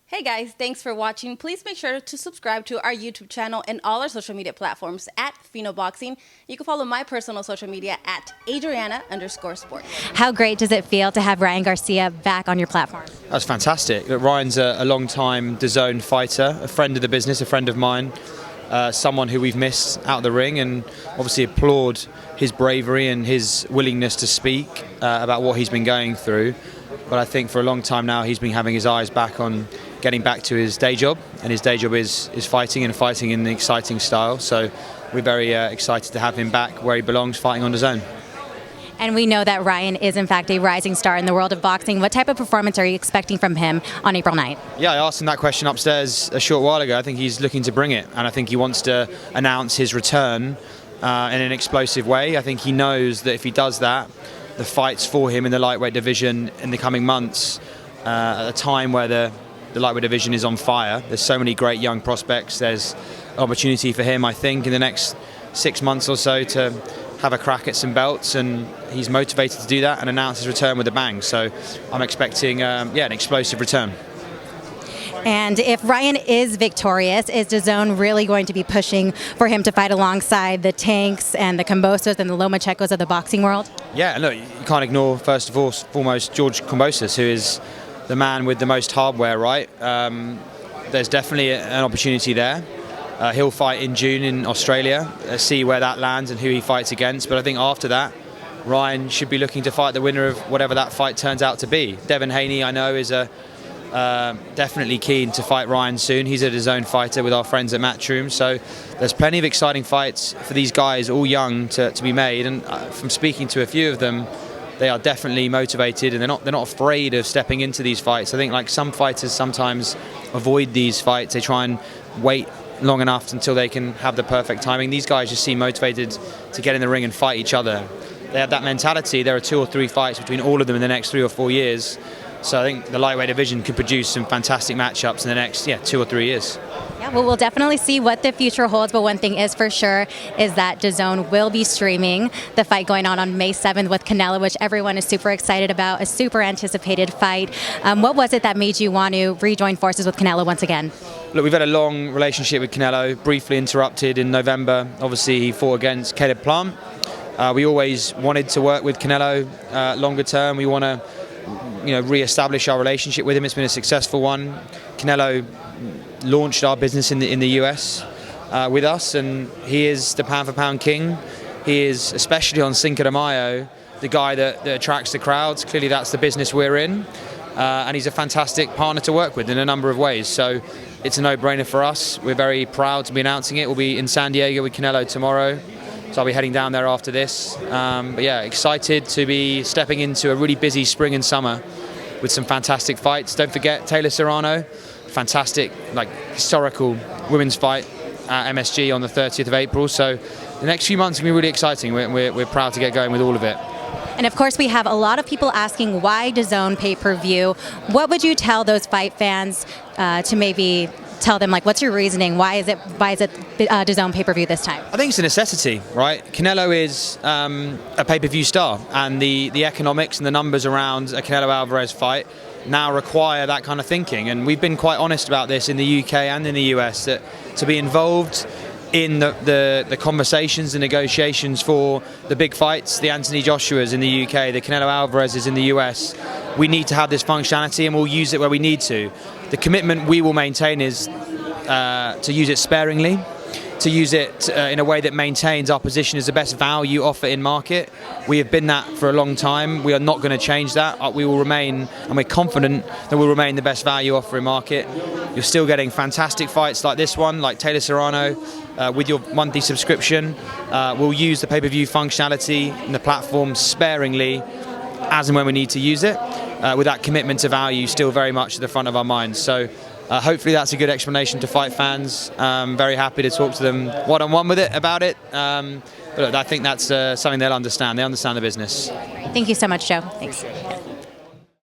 Hey guys, thanks for watching. Please make sure to subscribe to our YouTube channel and all our social media platforms at Fino Boxing. You can follow my personal social media at Adriana_sport. How great does it feel to have Ryan Garcia back on your platform? That's fantastic. Look, Ryan's a long-time Dazn fighter, a friend of the business, a friend of mine, someone who we've missed out of the ring, and obviously applaud his bravery and his willingness to speak about what he's been going through. But I think for a long time now he's been having his eyes back on getting back to his day job, and his day job is fighting, and fighting in an exciting style. So we're very excited to have him back where he belongs, fighting on Dazn. And we know that Ryan is in fact a rising star in the world of boxing. What type of performance are you expecting from him on April 9th? Yeah, I asked him that question upstairs a short while ago. I think he's looking to bring it, and I think he wants to announce his return in an explosive way. I think he knows that if he does that, the fights for him in the lightweight division in the coming months, at a time where the lightweight division is on fire. There's so many great young prospects. There's an opportunity for him, I think, in the next 6 months or so to have a crack at some belts, and he's motivated to do that and announce his return with a bang. So I'm expecting an explosive return. And if Ryan is victorious, is Dazn really going to be pushing for him to fight alongside the Tanks and the Kambosos and the Lomachekos of the boxing world? Yeah, look, you can't ignore, first of all, foremost, George Kambosos, who is the man with the most hardware, right? There's definitely an opportunity there. He'll fight in June in Australia, see where that lands and who he fights against. But I think after that, Ryan should be looking to fight the winner of whatever that fight turns out to be. Devin Haney, I know, is definitely keen to fight Ryan soon. He's a Dazn fighter with our friends at Matchroom. So there's plenty of exciting fights for these guys, all young, to be made. And from speaking to a few of them, they are definitely motivated, and they're not afraid of stepping into these fights. I think, like, some fighters sometimes avoid these fights. They try and wait long enough until they can have the perfect timing. These guys just seem motivated to get in the ring and fight each other. They have that mentality. There are 2 or 3 fights between all of them in the next 3 or 4 years. So I think the lightweight division could produce some fantastic matchups in the next 2 or 3 years. Yeah, well, we'll definitely see what the future holds, but one thing is for sure is that Dazn will be streaming the fight going on May 7th with Canelo, which everyone is super excited about, a super anticipated fight. What was it that made you want to rejoin forces with Canelo once again? Look, we've had a long relationship with Canelo, briefly interrupted in November. Obviously, he fought against Caleb Plant. We always wanted to work with Canelo longer term. We want to re-establish our relationship with him. It's been a successful one. Canelo launched our business in the US with us, and he is the pound-for-pound king. He is, especially on Cinco de Mayo, the guy that attracts the crowds. Clearly that's the business we're in, and he's a fantastic partner to work with in a number of ways. So it's a no-brainer for us. We're very proud to be announcing it. We'll be in San Diego with Canelo tomorrow, so I'll be heading down there after this. But yeah, excited to be stepping into a really busy spring and summer with some fantastic fights. Don't forget Taylor Serrano, fantastic, historical women's fight at MSG on the 30th of April. So the next few months are going to be really exciting. We're proud to get going with all of it. And of course, we have a lot of people asking why Dazn pay-per-view. What would you tell those fight fans to maybe tell them, what's your reasoning? Why is it Dazn pay-per-view this time? I think it's a necessity, right? Canelo is a pay-per-view star, and the economics and the numbers around a Canelo Alvarez fight now require that kind of thinking. And we've been quite honest about this in the UK and in the US, that to be involved in the conversations and negotiations for the big fights, the Anthony Joshuas in the UK, the Canelo Alvarez's in the US, we need to have this functionality, and we'll use it where we need to. The commitment we will maintain is to use it sparingly, to use it in a way that maintains our position as the best value offer in market. We have been that for a long time. We are not going to change that. We will remain, and we're confident that we'll remain the best value offer in market. You're still getting fantastic fights like this one, like Taylor Serrano, with your monthly subscription. We'll use the pay-per-view functionality and the platform sparingly as and when we need to use it, with that commitment to value still very much at the front of our minds. So hopefully that's a good explanation to fight fans. Very happy to talk to them one-on-one about it. But I think that's something they'll understand. They understand the business. Thank you so much, Joe. Thanks.